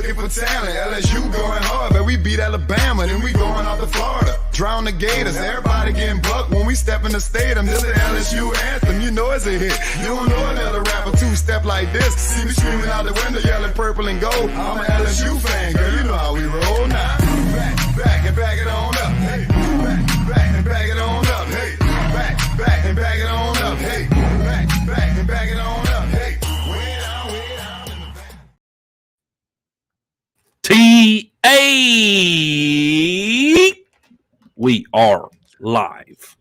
looking for talent. LSU going hard, but we beat Alabama, then we going out to Florida. Drown the Gators, everybody getting bucked when we step in the stadium. This is the LSU anthem, you know it's a hit. You don't know another rapper two-step like this. See me screaming out the window, yelling purple and gold. I'm an LSU fan, girl, you know how we roll now. Back and back it on up, hey. Back and back it on up, hey. Back and back it on up, hey. Back and back it on up, hey. Way down in the back. TA, we are live.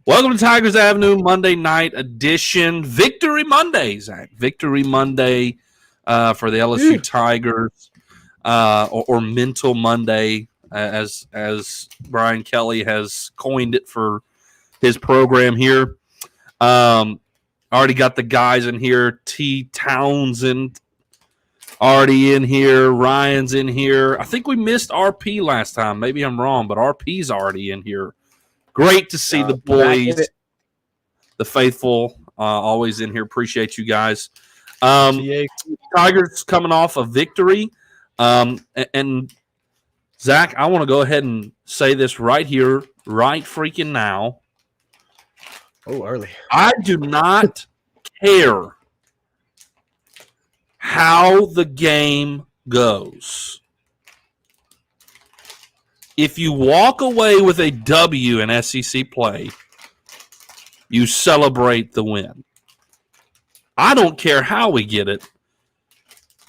Welcome to Tigers Avenue Monday night edition. Victory Monday, Zach. Victory Monday for the LSU Tigers, or Mental Monday, as Brian Kelly has coined it for his program here. Already got the guys in here. T. Townsend already in here. Ryan's in here. I think we missed RP last time. Maybe I'm wrong, but RP's already in here. Great to see the boys, the faithful, always in here. Appreciate you guys. Tigers coming off a victory. And Zach, I want to go ahead and say this right here, right freaking now. Oh, early. I do not care how the game goes. If you walk away with a W in SEC play, you celebrate the win. I don't care how we get it.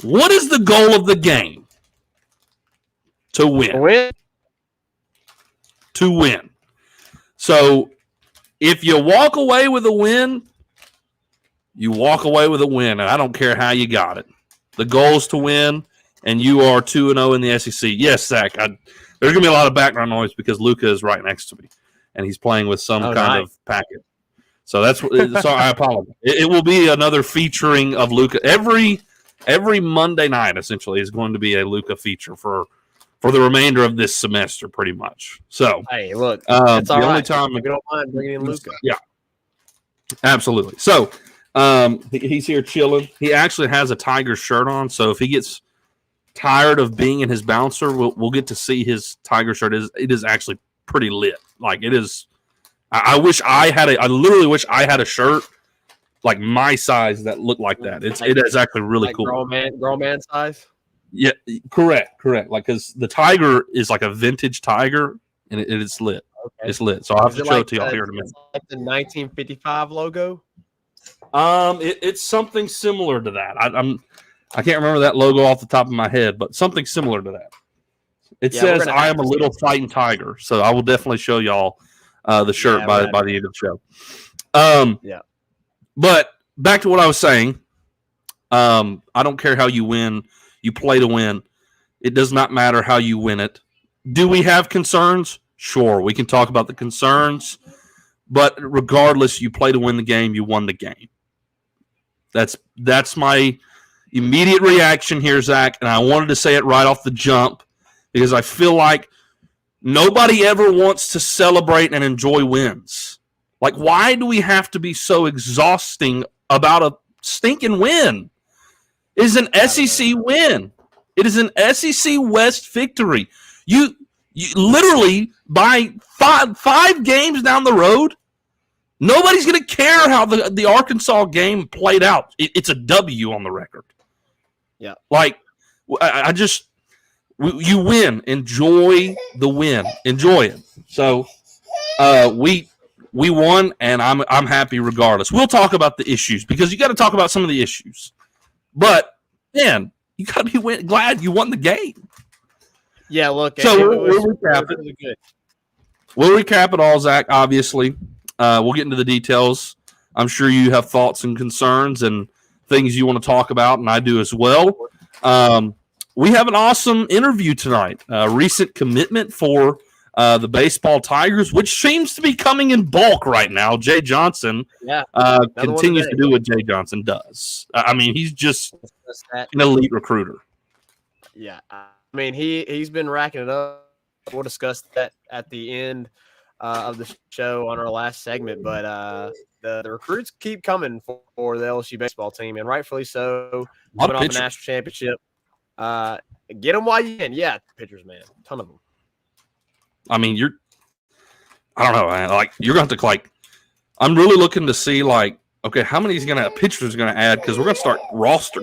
What is the goal of the game? To win. To win. So if you walk away with a win, you walk away with a win, and I don't care how you got it. The goal is to win, and you are 2-0 in the SEC. Yes, Zach, there's going to be a lot of background noise because Luca is right next to me, and he's playing with some kind of packet. So so I apologize. It will be another featuring of Luca. Every Monday night, essentially, is going to be a Luca feature for the remainder of this semester, pretty much. So, hey, look, it's the only time we don't mind bringing in Luca. Yeah, absolutely. So, he's here chilling. He actually has a Tiger shirt on, so if he gets tired of being in his bouncer, we'll get to see his Tiger shirt. It is actually pretty lit. Like, it is. I literally wish I had a shirt like my size that looked like that. It is actually really like cool. Grown man size. Yeah, correct. Like, because the Tiger is like a vintage Tiger, and it's lit. Okay. It's lit. So I'll have to show it to y'all here in a minute. Like the 1955 logo. It's something similar to that. I can't remember that logo off the top of my head, but something similar to that. It says "I am a little fighting tiger," so I will definitely show y'all the shirt by the end of the show. But back to what I was saying. I don't care how you win. You play to win. It does not matter how you win it. Do we have concerns? Sure, we can talk about the concerns. But regardless, you play to win the game. You won the game. That's my immediate reaction here, Zach. And I wanted to say it right off the jump because I feel like nobody ever wants to celebrate and enjoy wins. Like, why do we have to be so exhausting about a stinking win? It is an SEC win. It is an SEC West victory. You literally, by five games down the road, nobody's going to care how the Arkansas game played out. It's a W on the record. Yeah. Like, you win. Enjoy the win. Enjoy it. So, we won, and I'm happy regardless. We'll talk about the issues because you got to talk about some of the issues. But, man, you got to be glad you won the game. Yeah, look. So we'll recap it. Really good. We'll recap it all, Zach, obviously. We'll get into the details. I'm sure you have thoughts and concerns and things you want to talk about, and I do as well. We have an awesome interview tonight. Recent commitment for the baseball Tigers, which seems to be coming in bulk right now. Jay Johnson continues to do what Jay Johnson does. I mean, he's just an elite recruiter. Yeah, I mean, he's been racking it up. We'll discuss that at the end of the show on our last segment, but the recruits keep coming for the LSU baseball team, and rightfully so. Coming off a national championship, Get them while you can. Yeah, pitchers, man, ton of them. I mean, I don't know, man. Like you're going to have to like. I'm really looking to see like, okay, how many pitchers going to add because we're going to start roster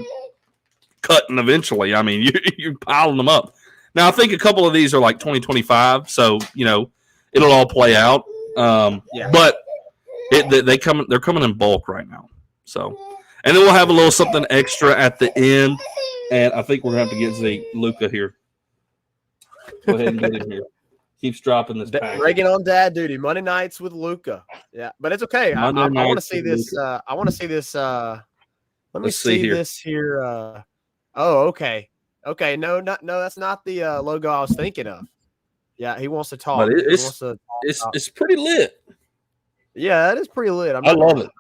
cutting eventually. I mean, you're piling them up. Now I think a couple of these are like 2025, so it'll all play out. But they're coming in bulk right now. So, and then we'll have a little something extra at the end. And I think we're gonna have to get Luca here. Go ahead and get him here. Keeps dropping this pack. Reagan on dad duty. Monday nights with Luca. Yeah, but it's okay. I want to see this. I want to see this. Let me see this here. Oh, okay. Okay, no, that's not the logo I was thinking of. Yeah, he wants to talk. But it's pretty lit. Yeah, that is pretty lit. I love it.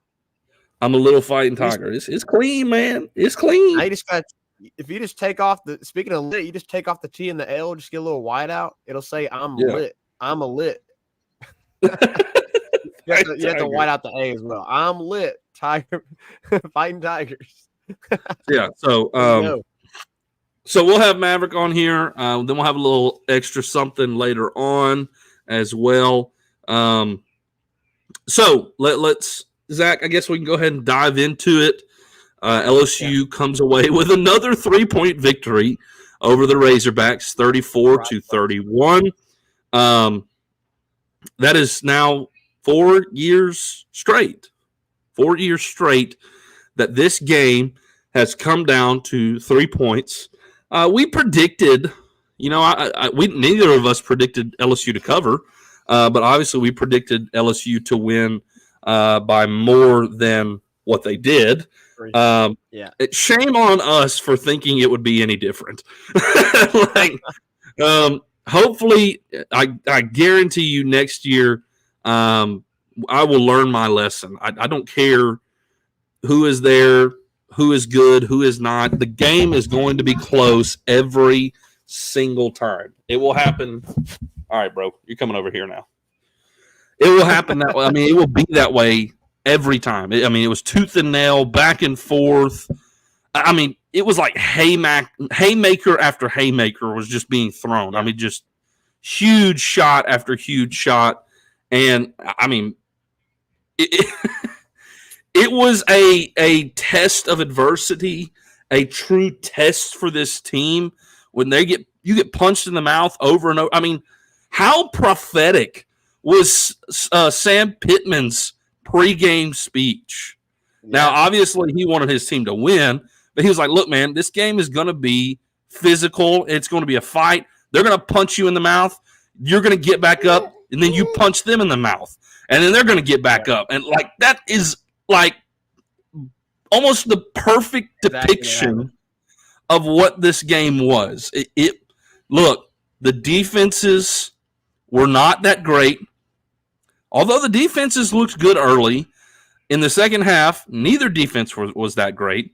I'm a little fighting tiger. It's clean, man. It's clean. If you just take off speaking of lit, you just take off the T and the L, just get a little white out. It'll say I'm lit. I'm a lit. You have to white out the A as well. I'm lit. Tiger, fighting tigers. Yeah. So so we'll have Mavrick on here. Then we'll have a little extra something later on as well. So let's Zach. I guess we can go ahead and dive into it. LSU comes away with another 3-point victory over the Razorbacks, 34-31. That is now 4 years straight. 4 years straight that this game has come down to 3 points. We predicted, neither of us predicted LSU to cover, but obviously we predicted LSU to win by more than what they did. Shame on us for thinking it would be any different. Hopefully, I guarantee you next year, I will learn my lesson. I don't care who is there, who is good, who is not. The game is going to be close every single time. It will happen. All right, bro, you're coming over here now. It will happen that way. I mean, it will be that way every time. It was tooth and nail, back and forth. I mean, it was like haymaker after haymaker was just being thrown. I mean, just huge shot after huge shot. And, I mean, it was a test of adversity, a true test for this team when you get punched in the mouth over and over. I mean, how prophetic was Sam Pittman's pregame speech? Now, obviously, he wanted his team to win, but he was like, look, man, this game is going to be physical. It's going to be a fight. They're going to punch you in the mouth. You're going to get back up, and then you punch them in the mouth, and then they're going to get back up. And, that is, almost the perfect depiction of what this game was. Look, the defenses were not that great. Although the defenses looked good early, in the second half, neither defense was that great.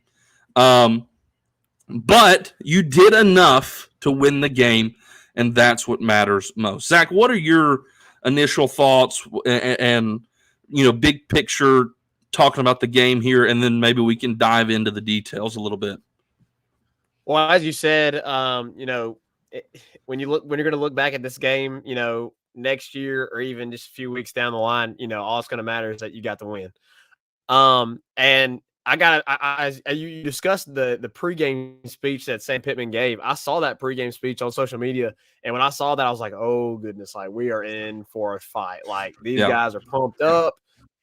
But you did enough to win the game, and that's what matters most. Zach, what are your initial thoughts and big picture talking about the game here, and then maybe we can dive into the details a little bit? Well, as you said, when you're going to look back at this game, next year or even just a few weeks down the line, all it's going to matter is that you got the win. And you discussed the pregame speech that Sam Pittman gave. I saw that pregame speech on social media, and when I saw that, I was like, oh goodness, we are in for a fight. These guys are pumped up.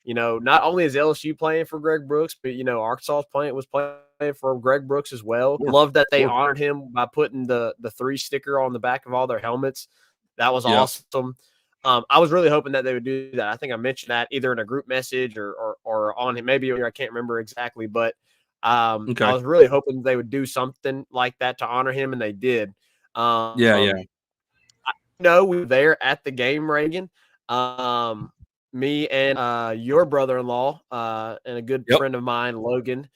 Not only is LSU playing for Greg Brooks, but Arkansas was playing for Greg Brooks as well. Love that they honored him by putting the 3 sticker on the back of all their helmets. That was awesome. I was really hoping that they would do that. I think I mentioned that either in a group message or on it. Maybe I can't remember exactly, but I was really hoping they would do something like that to honor him, and they did. We were there at the game, Reagan. Me and your brother-in-law and a good friend of mine, Logan,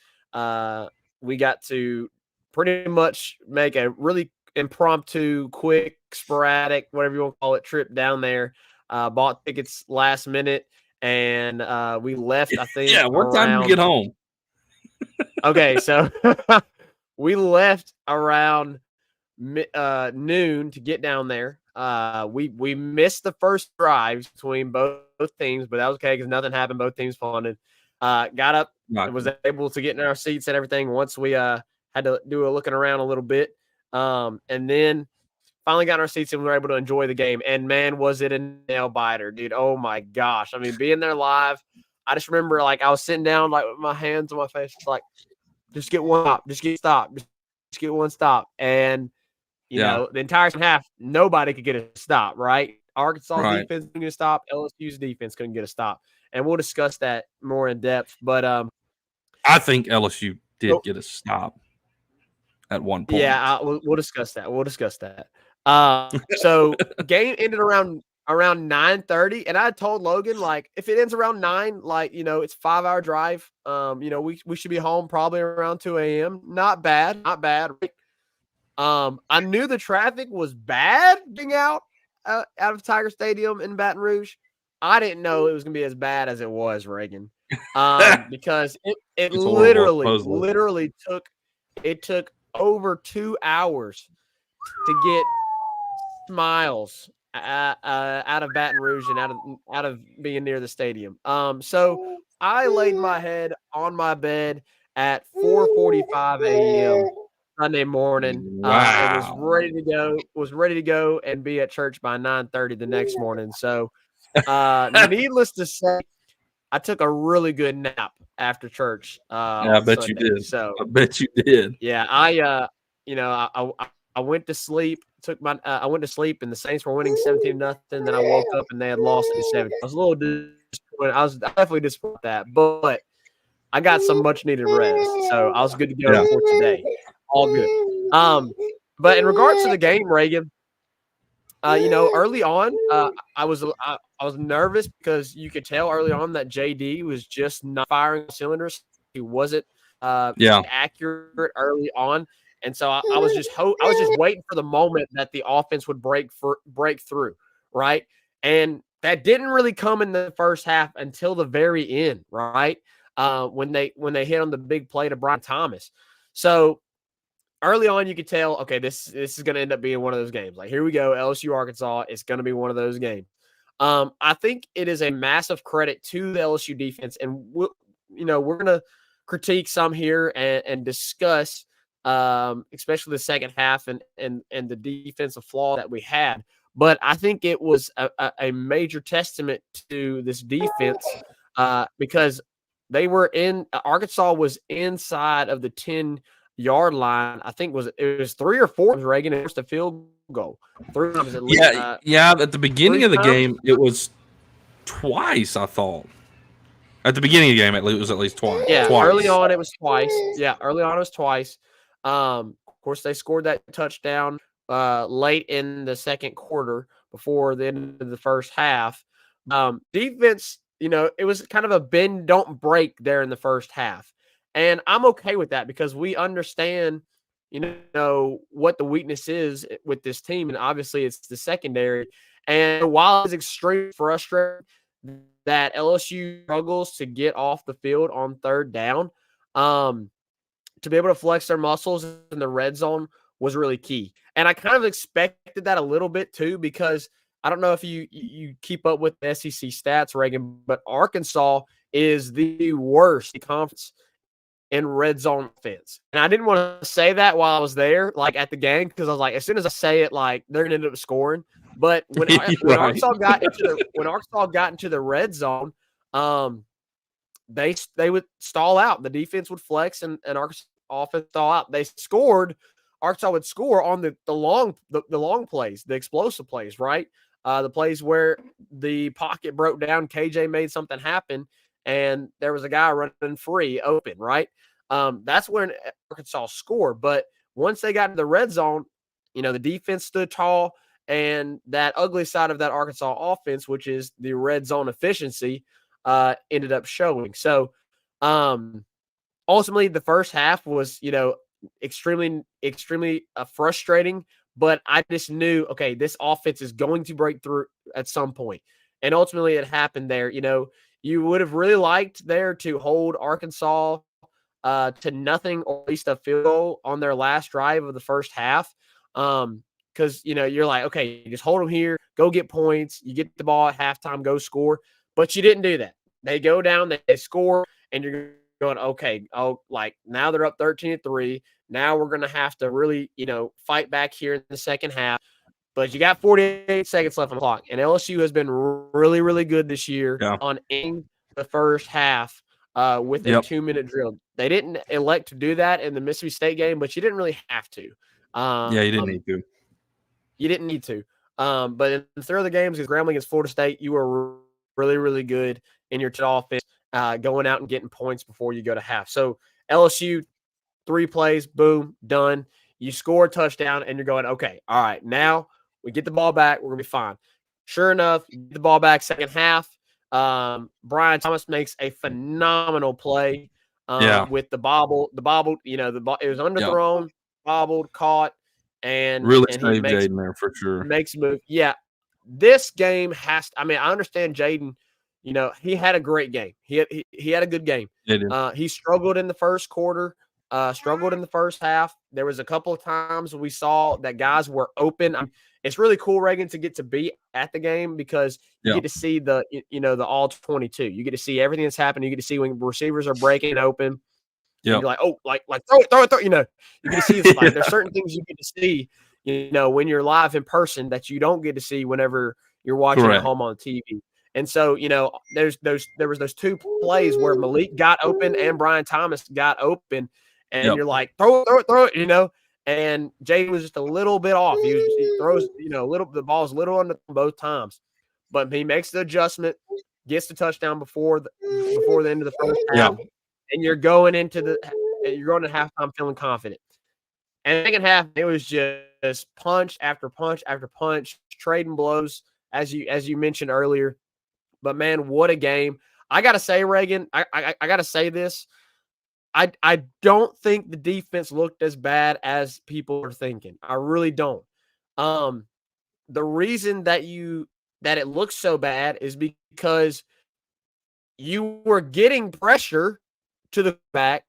we got to pretty much make a really impromptu, quick, sporadic, whatever you want to call it, trip down there. Bought tickets last minute, and we left, I think. Yeah, what time did you get home? Okay, so we left around noon to get down there. We missed the first drives between both teams, but that was okay because nothing happened. Both teams punted. Got up and was able to get in our seats and everything once we had to do a looking around a little bit. And then finally got in our seats and we were able to enjoy the game. And man, was it a nail biter, dude. Oh my gosh. I mean, being there live, I just remember like I was sitting down like with my hands on my face, like just get one stop, just get stopped, just get one stop. And you know, the entire second half, nobody could get a stop, right? Arkansas defense couldn't get a stop. LSU's defense couldn't get a stop. And we'll discuss that more in depth. But I think LSU did get a stop at one point. Yeah, we'll discuss that. We'll discuss that. So game ended around 9:30, and I told Logan, like, if it ends around 9, like, you know, it's a 5-hour drive. You know, we should be home probably around 2 a.m. Not bad, right? I knew the traffic was bad getting out of Tiger Stadium in Baton Rouge. I didn't know it was gonna be as bad as it was, Reagan. Because it literally took over 2 hours to get miles out of Baton Rouge and out of being near the stadium. So I laid my head on my bed at 4:45 a.m. Sunday morning. Wow. Was ready to go and be at church by 9:30 the next morning. So needless to say, I took a really good nap after church. Yeah, I bet Sunday. you did. So I bet you did. Yeah, I went to sleep. I went to sleep, and the Saints were winning 17-0. Then I woke up and they had lost 7. I was a little disappointed. I was definitely disappointed with that, but I got some much needed rest, so I was good to go for today. All good. But in regards to the game, Reagan, you know, early on, I was nervous because you could tell early on that JD was just not firing cylinders. He wasn't accurate early on, and so I was just waiting for the moment that the offense would break through, right? And that didn't really come in the first half until the very end, right? When they hit on the big play to Brian Thomas. So early on, you could tell, okay, this is going to end up being one of those games. Like, here we go, LSU Arkansas. It's going to be one of those games. I think it is a massive credit to the LSU defense, and we're going to critique some here and discuss, especially the second half and the defensive flaw that we had. But I think it was a major testament to this defense because Arkansas was inside of the 10-yard line. I think it was 3 or 4 times, Reagan, it was a field goal. 3 times at least. At the beginning of the game, it was twice, I thought. At the beginning of the game, it was at least twice. Yeah, early on it was twice. Yeah, early on it was twice. Of course, they scored that touchdown late in the second quarter before the end of the first half. Defense, you know, it was kind of a bend, don't break there in the first half. And I'm okay with that because we understand, you know, what the weakness is with this team. And obviously it's the secondary. And while it's extremely frustrating that LSU struggles to get off the field on third down, to be able to flex their muscles in the red zone was really key. And I kind of expected that a little bit too, because I don't know if you keep up with the SEC stats, Reagan, but Arkansas is the worst conference in red zone offense. And I didn't want to say that while I was there, like at the game, because I was like, as soon as I say it, like they're gonna end up scoring. But when Arkansas got into the red zone, they would stall out. The defense would flex, and Arkansas offense stall out. They scored. Arkansas would score on the long plays, the explosive plays, right? The plays where the pocket broke down, KJ made something happen, and there was a guy running free, open, right? That's when Arkansas scored. But once they got into the red zone, you know, the defense stood tall, and that ugly side of that Arkansas offense, which is the red zone efficiency, ended up showing. So ultimately, the first half was, you know, extremely frustrating, but I just knew, okay, this offense is going to break through at some point. And ultimately it happened there. You know, you would have really liked there to hold Arkansas to nothing, or at least a field goal on their last drive of the first half. Because you're like, okay, you just hold them here, go get points, you get the ball at halftime, go score. But you didn't do that. They go down, they score, and you're going, okay, like now they're up 13-3. Now we're gonna have to really, fight back here in the second half. But you got 48 seconds left on the clock, and LSU has been really, really good this year on ending the first half with a 2-minute drill. They didn't elect to do that in the Mississippi State game, but you didn't really have to. You didn't need to. You didn't need to. But in the third of the games against Grambling, against Florida State, you were really, really good in your offense, going out and getting points before you go to half. So LSU, 3 plays, boom, done. You score a touchdown, and you're going, okay, all right, now we get the ball back, we're going to be fine. Sure enough, you get the ball back second half. Brian Thomas makes a phenomenal play with the bobble. The bobble, it was underthrown, bobbled, caught, and really and saved Jaden there for sure. Makes a move. Yeah, this game has. I understand Jaden. He had a great game. He had a good game. He struggled in the first quarter. Struggled in the first half. There was a couple of times we saw that guys were open. It's really cool, Reagan, to get to be at the game because you get to see the all 22. You get to see everything that's happening. You get to see when receivers are breaking open. You're like, oh, like throw it. You get to see there's certain things you get to see, when you're live in person that you don't get to see whenever you're watching at home on TV. And so, there was those 2 plays where Malik got open and Brian Thomas got open. And you're like, throw it, and Jaden was just a little bit off. He throws, the ball's a little under both times. But he makes the adjustment, gets the touchdown before the end of the first half. And you're going into halftime feeling confident. And the second half, it was just punch after punch after punch, trading blows, as you mentioned earlier. But man, what a game. I gotta say, Reagan, I gotta say this. I don't think the defense looked as bad as people are thinking. I really don't. The reason that it looks so bad is because you were getting pressure to the back,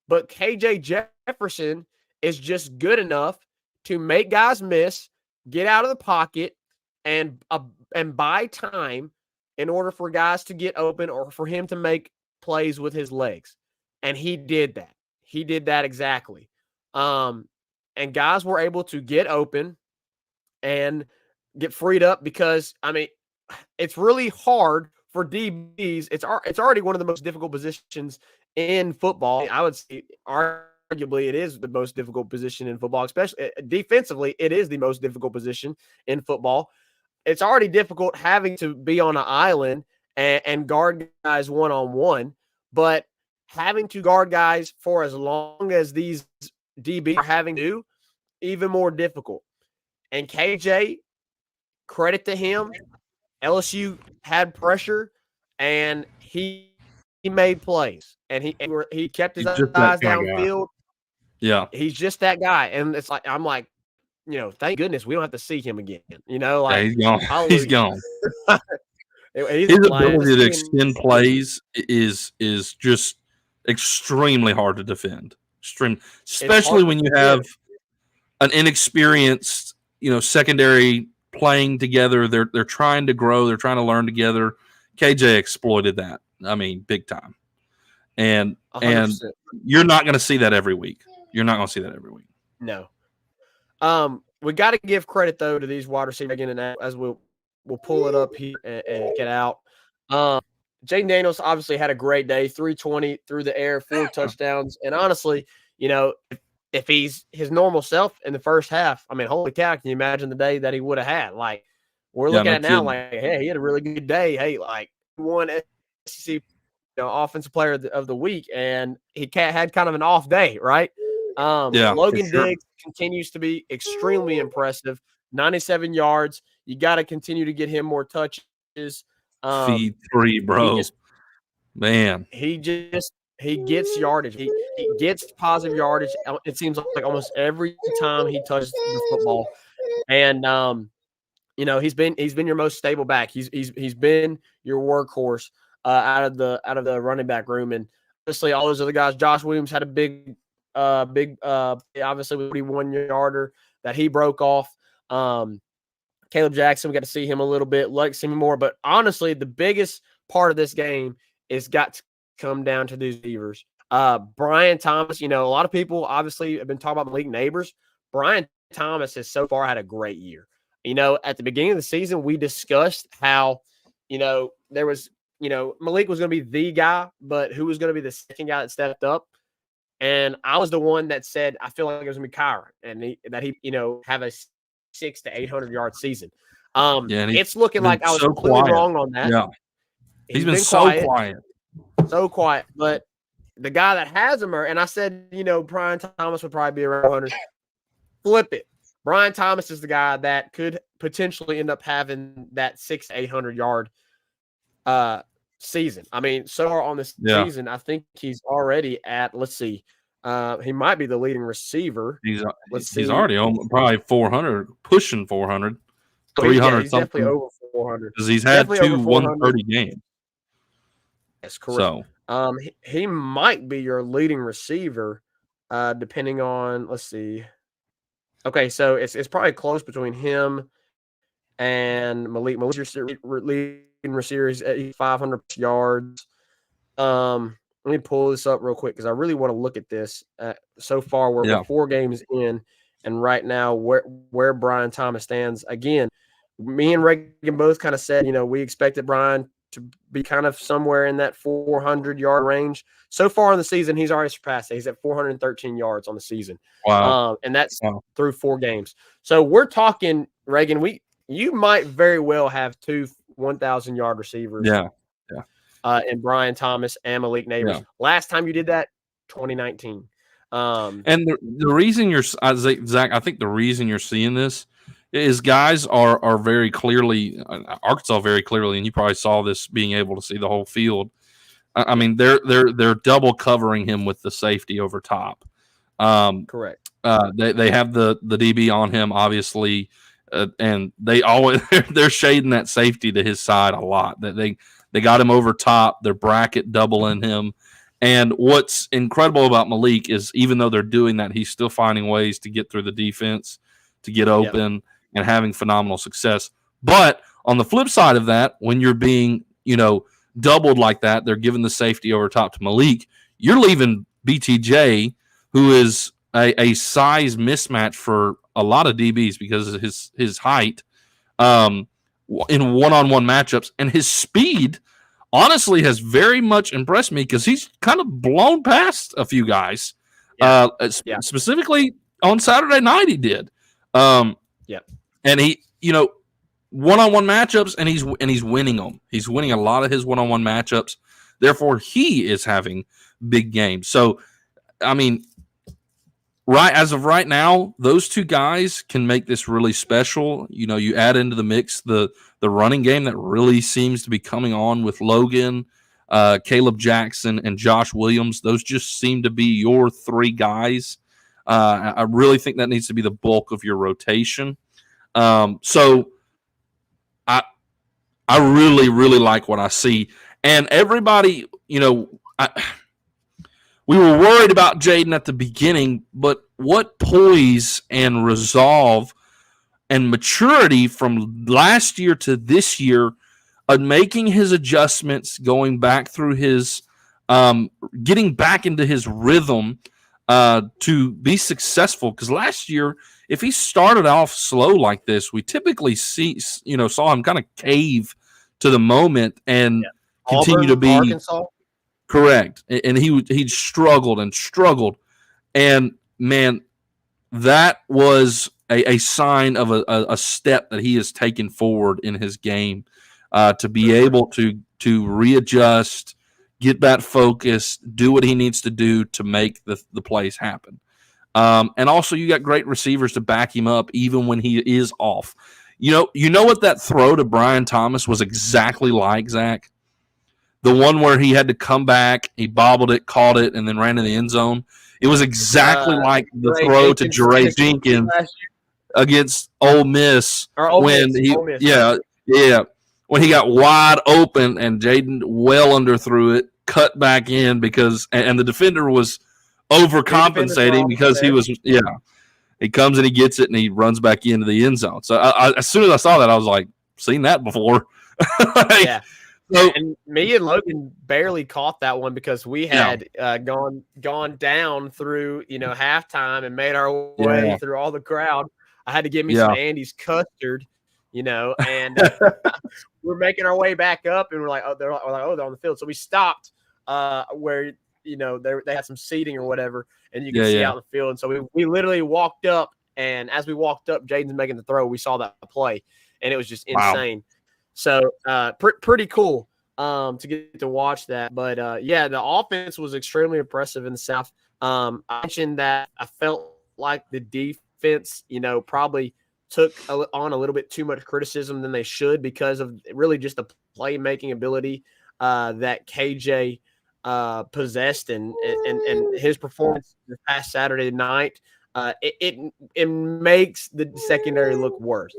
but KJ Jefferson is just good enough to make guys miss, get out of the pocket, and buy time in order for guys to get open or for him to make plays with his legs. And he did that. He did that exactly. And guys were able to get open and get freed up because, it's really hard for DBs. It's already one of the most difficult positions in football. I would say arguably it is the most difficult position in football, especially defensively. It is the most difficult position in football. It's already difficult having to be on an island and guard guys one-on-one, but having to guard guys for as long as these DBs are having to, even more difficult. And KJ, credit to him, LSU had pressure, and he made plays, and he kept his eyes downfield. Yeah, he's just that guy, and it's like I'm like, thank goodness we don't have to see him again. He's gone. He's gone. His ability to extend plays is just extremely hard to defend. Especially when you have an inexperienced, secondary playing together. They're trying to grow. They're trying to learn together. KJ exploited that. Big time. And 100%. you're not going to see that every week. No. We got to give credit though to these wide receivers again, and as we'll pull it up here and get out. Jaden Daniels obviously had a great day, 320 through the air, 4 touchdowns, and honestly, if he's his normal self in the first half, holy cow, can you imagine the day that he would have had? Like we're looking at now, like, hey, he had a really good day. Hey, like won SEC offensive player of the week, and he had kind of an off day, right? Logan Diggs continues to be extremely impressive. 97 yards. You got to continue to get him more touches. Feed 3, bro. He gets yardage. He gets positive yardage. It seems like almost every time he touches the football. And he's been your most stable back. He's been your workhorse out of the running back room. And obviously all those other guys, Josh Williams had a big obviously 41 yarder, that he broke off. Caleb Jackson, we got to see him a little bit, like see him more. But honestly, the biggest part of this game is got to come down to these receivers. Brian Thomas, a lot of people obviously have been talking about Malik Neighbors. Brian Thomas has so far had a great year. At the beginning of the season, we discussed how, there was, Malik was going to be the guy, but who was going to be the second guy that stepped up? And I was the one that said, I feel like it was going to be Kyron, and that he have a 600 to 800 yard season. It's looking like I was so completely wrong on that. Yeah. He's been so quiet. So quiet. But the guy that has him, and I said, Brian Thomas would probably be around 100. Flip it. Brian Thomas is the guy that could potentially end up having that 600 to 800 yard season. I mean, so far on this season, I think he's already at, let's see, he might be the leading receiver. He's already on probably 400, pushing 400, 300 he's something. Definitely over 400. Because he's had two 130 games. That's correct. So, he might be your leading receiver, depending on. Let's see. Okay, so it's probably close between him and Malik. Malik's your leading receiver at 500 yards. Let me pull this up real quick because I really want to look at this. So far, we're 4 games in, and right now, where Brian Thomas stands. Again, me and Reagan both kind of said, we expected Brian to be kind of somewhere in that 400-yard range. So far in the season, he's already surpassed it. He's at 413 yards on the season. Wow. And that's through 4 games. So we're talking, Reagan, you might very well have 2 1,000-yard receivers. Yeah. And Brian Thomas and Malik Neighbors. Yeah. Last time you did that, 2019. And the reason Zach, I think the reason you're seeing this is guys are very clearly, Arkansas very clearly, and you probably saw this being able to see the whole field. I mean, they're double covering him with the safety over top. Correct. They have the DB on him, obviously, and they're shading that safety to his side a lot. That they got him over top. They're bracket doubling him. And what's incredible about Malik is even though they're doing that, he's still finding ways to get through the defense, to get open, and having phenomenal success. But on the flip side of that, when you're being, doubled like that, they're giving the safety over top to Malik, you're leaving BTJ, who is a size mismatch for a lot of DBs because of his height, in one-on-one matchups, and his speed honestly has very much impressed me because he's kind of blown past a few guys. Specifically on Saturday night he did. And he, one-on-one matchups, and he's winning them. He's winning a lot of his one-on-one matchups. Therefore, he is having big games. So, I mean, as of right now, those 2 guys can make this really special. You add into the mix the running game that really seems to be coming on with Logan, Caleb Jackson, and Josh Williams. Those just seem to be your 3 guys. I really think that needs to be the bulk of your rotation. So I really, really like what I see. And everybody, we were worried about Jaden at the beginning, but what poise and resolve and maturity from last year to this year on making his adjustments, going back through his getting back into his rhythm to be successful. Because last year, if he started off slow like this, we typically saw him kind of cave to the moment and continue to be Arkansas. Correct. And he struggled and struggled. And man, that was a sign of a step that he has taken forward in his game, to be able to readjust, get that focus, do what he needs to do to make the plays happen. And also you got great receivers to back him up even when he is off. You know what that throw to Brian Thomas was exactly like, Zach? The one where he had to come back, he bobbled it, caught it, and then ran in the end zone. It was exactly like the throw to Jere Jenkins against Ole Miss when he got wide open and Jaden well underthrew it, cut back in because the defender was overcompensating because he was He comes and he gets it and he runs back into the end zone. So as soon as I saw that, I was like, seen that before. Like, Yeah. so, And me and Logan barely caught that one because we had gone down through, halftime and made our way through all the crowd. I had to get me some Andy's custard, and we're making our way back up, and we're like, they're on the field. So we stopped where they had some seating or whatever, and you can see out in the field. And so we literally walked up, and as we walked up, Jaden's making the throw. We saw that play, and it was just insane. Wow. So pretty cool to get to watch that. But the offense was extremely impressive in the South. I mentioned that I felt like the defense, probably took on a little bit too much criticism than they should because of really just the playmaking ability that KJ possessed and his performance this past Saturday night. It makes the secondary look worse.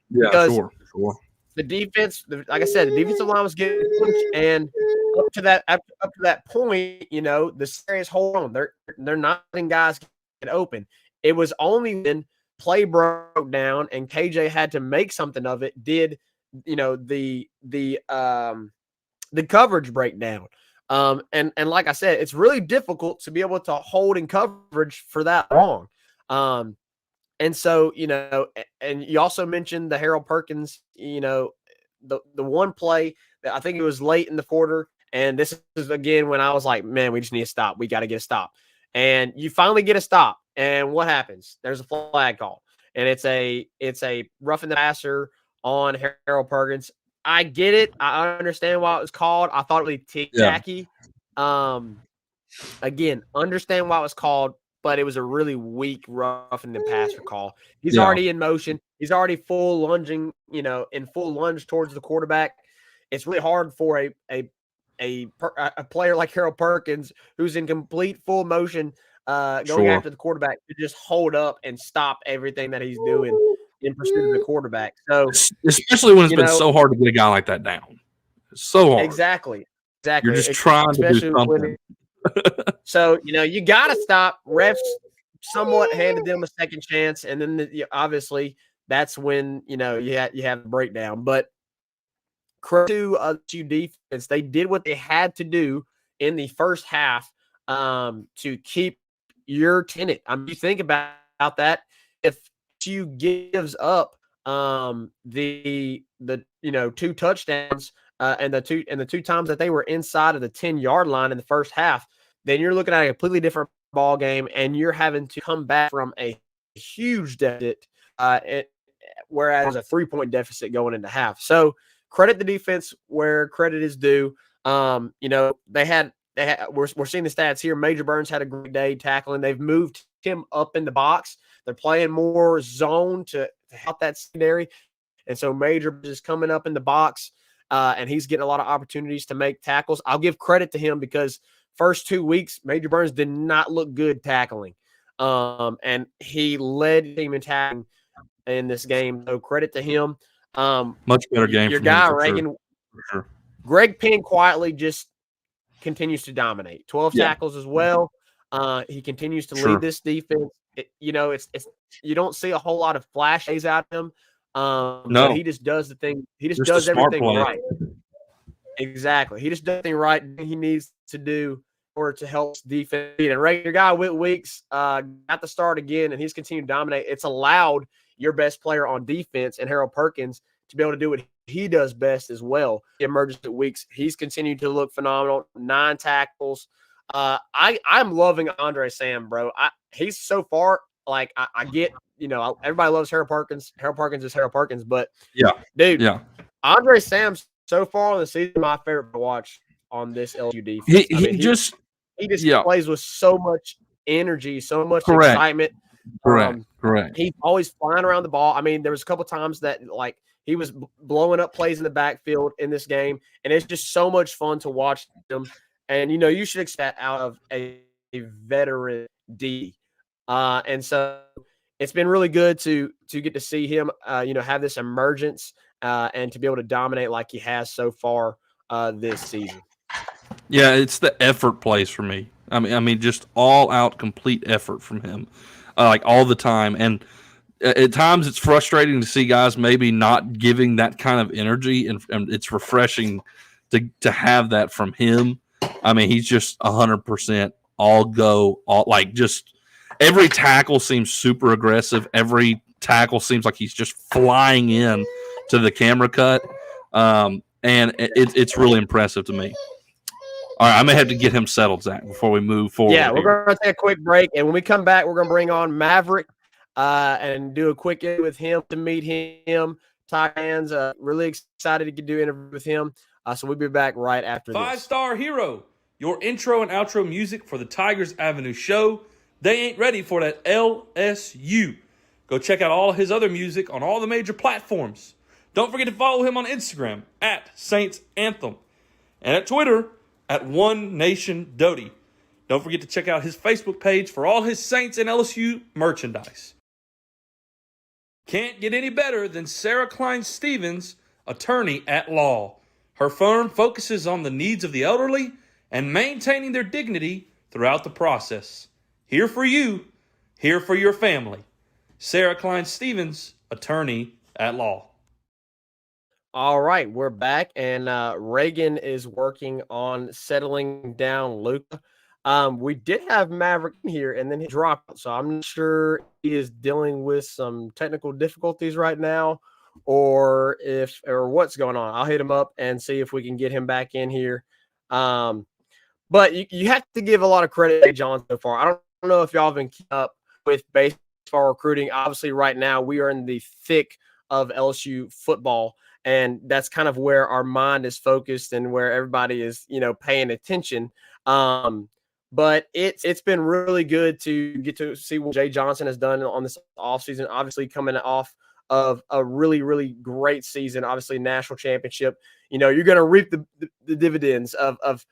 Because sure. The defense, like I said, the defensive line was getting pushed, and up to that point, the series hold on. They're not letting guys get open. It was only when play broke down and KJ had to make something of it. Did the coverage breakdown? And like I said, it's really difficult to be able to hold in coverage for that long. And so, and you also mentioned the Harold Perkins, the one play that I think it was late in the quarter. And this is, again, when I was like, man, we just need a stop. We got to get a stop. And you finally get a stop. And what happens? There's a flag call. And it's a roughing the passer on Harold Perkins. I get it. I understand why it was called. I thought it was ticky-tacky. Again, understand why it was called. But it was a really weak roughing the passer call. He's already in motion. He's already full lunging, in full lunge towards the quarterback. It's really hard for a player like Harold Perkins, who's in complete full motion, going after the quarterback, to just hold up and stop everything that he's doing in pursuit of the quarterback. So, especially when it's been so hard to get a guy like that down. It's so hard. Exactly. You're just trying to do something. So, you got to stop. Refs somewhat handed them a second chance. And then, obviously, that's when, you have the breakdown. But credit to LSU defense, they did what they had to do in the first half to keep your tenant. I mean, you think about that. If you gives up the 2 touchdowns and the two times that they were inside of the 10-yard line in the first half, then you're looking at a completely different ball game, and you're having to come back from a huge deficit, whereas a 3-point deficit going into half. So credit the defense where credit is due. We're seeing the stats here. Major Burns had a great day tackling. They've moved him up in the box. They're playing more zone to help that secondary. And so Major is coming up in the box, and he's getting a lot of opportunities to make tackles. I'll give credit to him because first 2 weeks, Major Burns did not look good tackling. And he led the team in tackling in this game. So credit to him. Much better game your from guy, him, Reagan. For sure. Greg Penn quietly just continues to dominate. 12 tackles as well. He continues to lead this defense. It's you don't see a whole lot of flash plays out of him. But he just does the thing. He just does everything right. Exactly. He just does everything right he needs to do in order to help defense. And regular guy, Whit Weeks, got the start again, and he's continued to dominate. It's allowed your best player on defense and Harold Perkins to be able to do what he does best as well. He emerges at Weeks. He's continued to look phenomenal. 9 tackles. I'm loving Andre Sam, bro. He's so far, like, I get, everybody loves Harold Perkins. Harold Perkins is Harold Perkins, but dude, Andre Sam's so far on the season, my favorite to watch on this LSU defense. He just plays with so much energy, so much excitement. Correct. He's always flying around the ball. I mean, there was a couple times that like he was blowing up plays in the backfield in this game, and it's just so much fun to watch him. And you should expect out of a veteran D. And so it's been really good to get to see him, have this emergence and to be able to dominate like he has so far this season. Yeah, it's the effort plays for me. I mean, just all out complete effort from him. like all the time. And at times it's frustrating to see guys maybe not giving that kind of energy, and it's refreshing to have that from him. I mean, he's just 100% all go, all like just every tackle seems super aggressive. Every tackle seems like he's just flying in to the camera cut, and it's really impressive to me. All right, I may have to get him settled, Zach, before we move forward. Yeah, we're going to take a quick break, and when we come back, we're going to bring on Mavrick and do a quick interview with him to meet him. Tiger fans, really excited to do an interview with him. So we'll be back right after this. 5-Star Hero, your intro and outro music for the Tigers Avenue show. They ain't ready for that LSU. Go check out all his other music on all the major platforms. Don't forget to follow him on Instagram at Saints Anthem and at Twitter at One Nation Doty. Don't forget to check out his Facebook page for all his Saints and LSU merchandise. Can't get any better than Sarah Klein Stevens, attorney at law. Her firm focuses on the needs of the elderly and maintaining their dignity throughout the process. Here for you, here for your family. Sarah Klein Stevens, attorney at law. All right, we're back, and Reagan is working on settling down Luka. We did have Mavrick here, and then he dropped, so I'm not sure he is dealing with some technical difficulties right now, or what's going on. I'll hit him up and see if we can get him back in here. But you have to give a lot of credit to John so far. I don't know if y'all have been keeping up with baseball recruiting. Obviously, right now we are in the thick of LSU football, and that's kind of where our mind is focused and where everybody is, paying attention. But it's been really good to get to see what Jay Johnson has done on this offseason, obviously coming off of a really, really great season, obviously national championship. You're going to reap the dividends of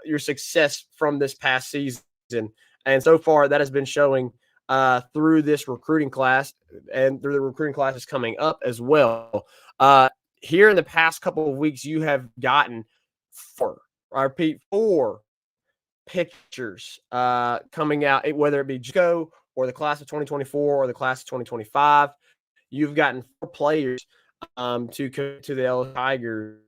your success from this past season. And so far that has been showing through this recruiting class and through the recruiting classes coming up as well. Here in the past couple of weeks, you have gotten four pictures coming out, whether it be JUCO or the class of 2024 or the class of 2025. You've gotten 4 players to come to the LSU Tigers,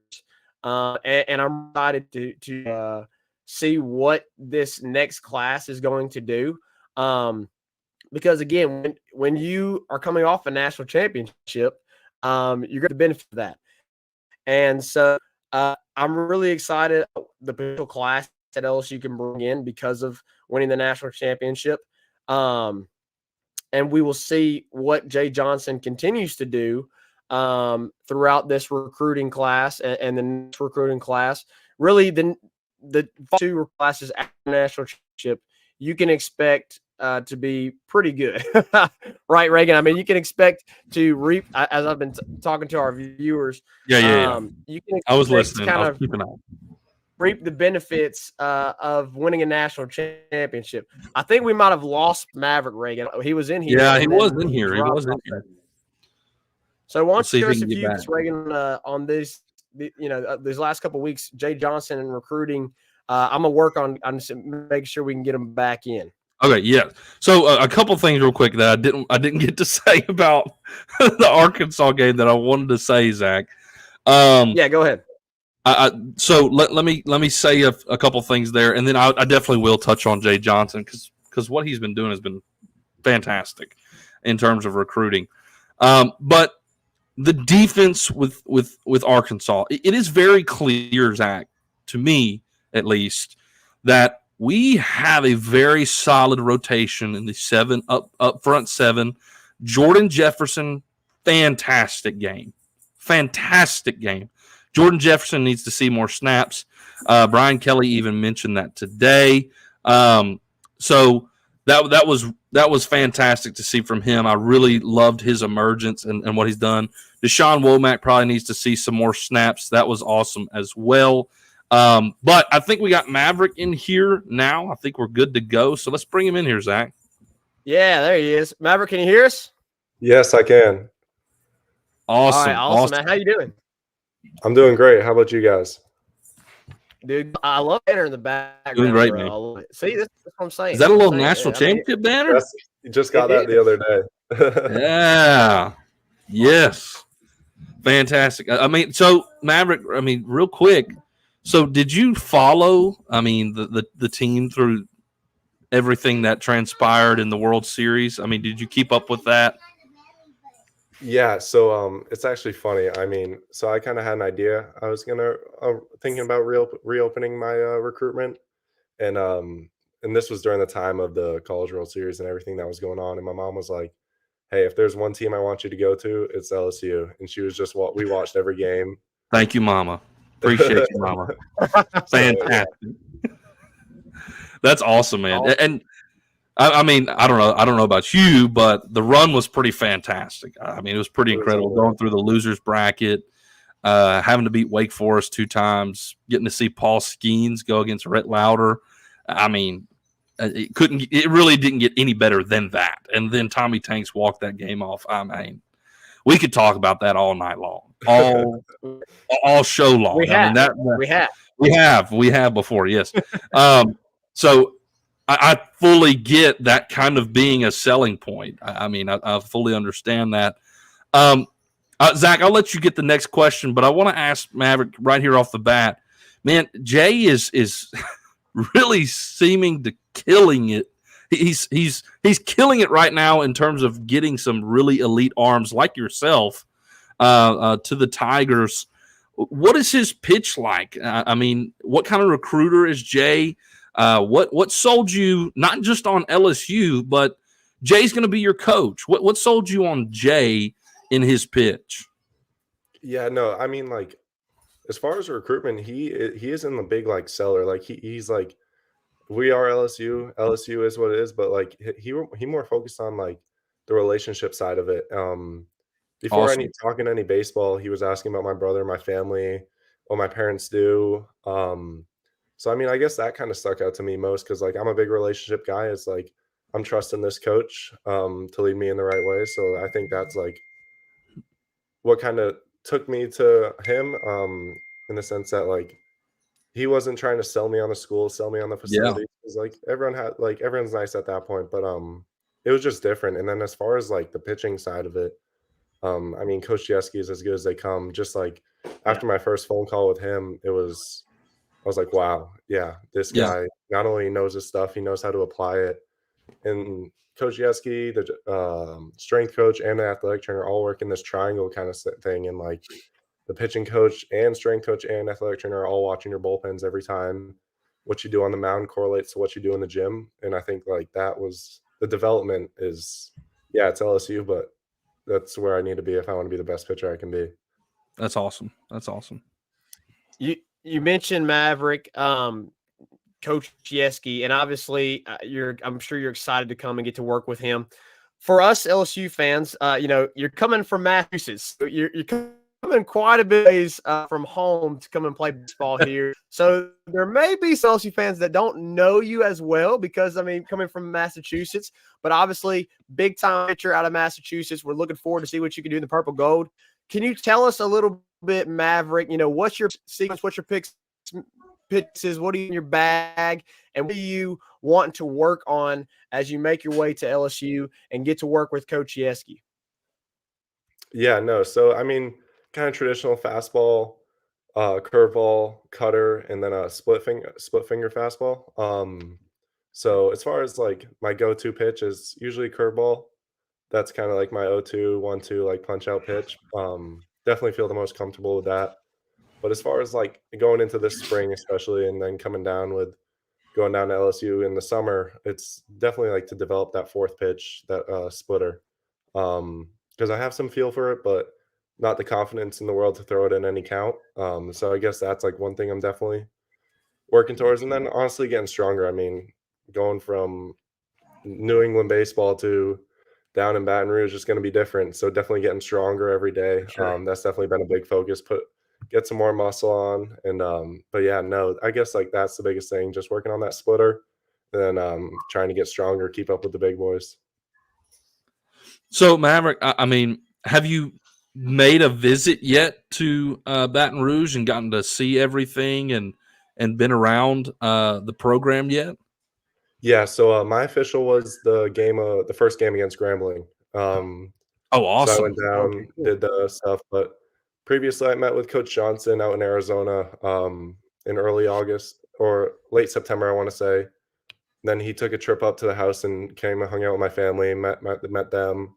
and I'm excited to see what this next class is going to do. Because again, when you are coming off a national championship, you're going to benefit from that. And so I'm really excited the potential class that LSU can bring in because of winning the national championship. And we will see what Jay Johnson continues to do throughout this recruiting class and the next recruiting class. Really, the 2 classes after the national championship, you can expect to be pretty good. Right, Reagan? I mean, you can expect to reap, as I've been talking to our viewers. Yeah. You can I was listening. I was keeping up. Reap the benefits of winning a national championship. I think we might have lost Mavrick, Reagan. He was in here. Yeah, he was in here. So why don't you give us a few, Reagan, on this, these last couple of weeks, Jay Johnson and recruiting. I'm going to work on making sure we can get him back in. Okay, yeah. So a couple things real quick that I didn't get to say about the Arkansas game that I wanted to say, Zach. Yeah, go ahead. So let me say a couple things there, and then I definitely will touch on Jay Johnson because what he's been doing has been fantastic in terms of recruiting. But the defense with Arkansas, it is very clear, Zach, to me at least, that we have a very solid rotation in the up front 7. Jordan Jefferson, fantastic game. Jordan Jefferson needs to see more snaps. Brian Kelly even mentioned that today. So that was fantastic to see from him. I really loved his emergence and what he's done. Deshaun Womack probably needs to see some more snaps. That was awesome as well. But I think we got Mavrick in here now. I think we're good to go. So let's bring him in here, Zach. Yeah, there he is. Mavrick, can you hear us? Yes, I can. Awesome. All right, awesome, man. How you doing? I'm doing great. How about you guys? Dude, I love banner in the background. Doing great, bro. man. I love it. See, that's what I'm saying. Is that a little national championship banner? Just got It that the is. other day. Yeah. Yes. Fantastic. I mean, so Maverick, I mean, real quick. So did you follow, I mean, the team through everything that transpired in the World Series? I mean, did you keep up with that? Yeah, so it's actually funny. I mean, so I kind of had an idea. I was gonna thinking about reopening my recruitment, and this was during the time of the College World Series and everything that was going on. And my mom was like, "Hey, if there's one team I want you to go to, it's LSU." And she was just what we watched every game. Thank you, Mama. Appreciate you, Mama. So yeah, Fantastic. That's awesome, man. Awesome. And I mean, I don't know about you, but the run was pretty fantastic. I mean, it was pretty it was incredible unreal. going through the losers bracket, having to beat Wake Forest 2 times, getting to see Paul Skeens go against Rhett Lauder. I mean, it really didn't get any better than that. And then Tommy Tanks walked that game off. I mean, we could talk about that all night long, all show long. We I mean, have. We have. Before, yes. So I fully get that kind of being a selling point. I mean, I fully understand that. Zach, I'll let you get the next question, but I want to ask Maverick right here off the bat. Man, Jay is really seeming to killing it. He's killing it right now in terms of getting some really elite arms like yourself to the Tigers. What is his pitch like? I mean, what kind of recruiter is Jay? What sold you not just on LSU, but Jay's going to be your coach? What sold you on Jay in his pitch? Yeah, no, I mean, like, as far as recruitment, he isn't the big like seller. Like he's like, we are LSU. LSU is what it is, but like he more focused on like the relationship side of it. Before Awesome. talking any baseball, he was asking about my brother, my family, what my parents do. So I mean, I guess that kind of stuck out to me most because like I'm a big relationship guy. It's like I'm trusting this coach to lead me in the right way. So I think that's like what kind of took me to him in the sense that like he wasn't trying to sell me on the school, sell me on the Yeah. facility. It's like everyone's nice at that point, but it was just different. And then as far as like the pitching side of it, I mean, Coach Jeske is as good as they come. Just like after my first phone call with him, I was like, wow, yeah, this Yeah. guy not only knows his stuff, he knows how to apply it. And Coach Jeske, the strength coach, and the athletic trainer all work in this triangle kind of thing. And like the pitching coach and strength coach and athletic trainer are all watching your bullpens every time. What you do on the mound correlates to what you do in the gym. And I think like that was the development is, yeah, it's LSU, but that's where I need to be if I want to be the best pitcher I can be. That's awesome. That's awesome. You mentioned Maverick, Coach Jeske, and obviously I'm sure you're excited to come and get to work with him. For us LSU fans, you're coming from Massachusetts. So you're coming quite a bit ways from home to come and play baseball here. So there may be some LSU fans that don't know you as well because, I mean, coming from Massachusetts, but obviously big time pitcher out of Massachusetts. We're looking forward to see what you can do in the purple gold. Can you tell us a little bit, Maverick, what's your sequence, what's your pitches, what are you in your bag, and what are you wanting to work on as you make your way to LSU and get to work with Coach Jeske? Yeah, no. So, I mean, kind of traditional fastball, curveball, cutter, and then a split finger fastball. So as far as like my go-to pitch is usually curveball. That's kind of like my 0-2, 1-2, like punch out pitch. Definitely feel the most comfortable with that. But as far as like going into this spring, especially, and then going down to LSU in the summer, it's definitely like to develop that fourth pitch, that splitter. Because I have some feel for it, but not the confidence in the world to throw it in any count. So I guess that's like one thing I'm definitely working towards. And then honestly getting stronger. I mean, going from New England baseball to down in Baton Rouge is going to be different. So definitely getting stronger every day. Sure. That's definitely been a big focus. Get some more muscle on. And but yeah, no, I guess like that's the biggest thing. Just working on that splitter, and then trying to get stronger, keep up with the big boys. So Maverick, I mean, have you made a visit yet to Baton Rouge and gotten to see everything and been around the program yet? Yeah, so my official was the first game against Grambling. Oh, So I awesome. went Okay, down, cool. did the stuff, but previously I met with Coach Johnson out in Arizona in early August or late September, I want to say. Then he took a trip up to the house and came and hung out with my family, met them.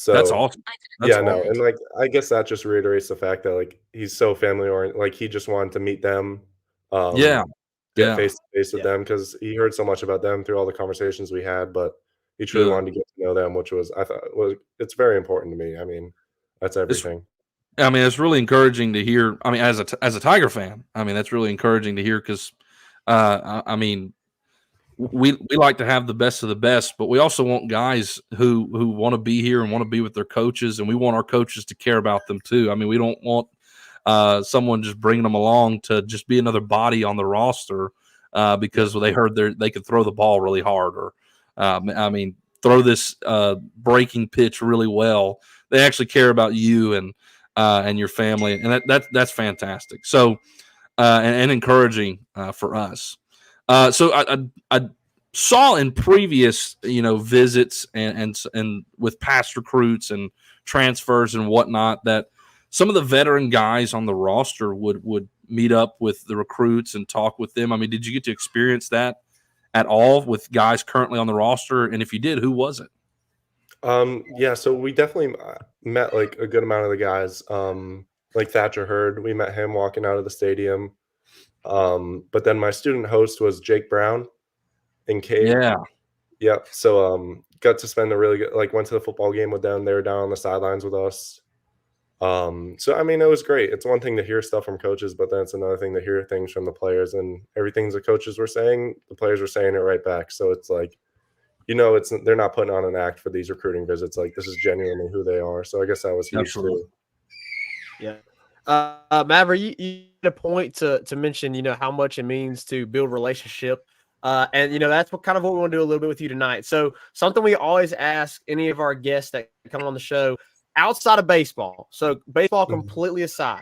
That's So awesome. That's yeah, no, awesome. and like I guess that just reiterates the fact that like he's so family oriented. Like he just wanted to meet them, Yeah. um, get Yeah. face to face with Yeah. them because he heard so much about them through all the conversations we had, but he truly Good. wanted to get to know them, which was I thought was it's very important to me. I mean, that's It's everything. I mean, it's really encouraging to hear. I mean, as a Tiger fan, I mean, that's really encouraging to hear because, I mean, we like to have the best of the best, but we also want guys who want to be here and want to be with their coaches, and we want our coaches to care about them too. I mean, we don't want someone just bringing them along to just be another body on the roster because they heard they could throw the ball really hard, or I mean, throw this breaking pitch really well. They actually care about you and your family, and that's fantastic. So and encouraging for us. So I saw in previous visits and with past recruits and transfers and whatnot that some of the veteran guys on the roster would meet up with the recruits and talk with them. I mean, did you get to experience that at all with guys currently on the roster? And if you did, who was it? Yeah, so we definitely met like a good amount of the guys. Like Thatcher Hurd, we met him walking out of the stadium. But then my student host was Jake Brown and Cade. Yeah, Yep. So got to spend a really good like went to the football game with them. They were down on the sidelines with us. So I mean it was great. It's one thing to hear stuff from coaches, but then it's another thing to hear things from the players and everything the coaches were saying, the players were saying it right back. So it's like, it's they're not putting on an act for these recruiting visits. Like this is genuinely who they are. So I guess that was huge absolutely. too. Yeah. Maverick, you had a point to mention, how much it means to build relationship. And that's what we want to do a little bit with you tonight. So something we always ask any of our guests that come on the show outside of baseball. So baseball completely aside,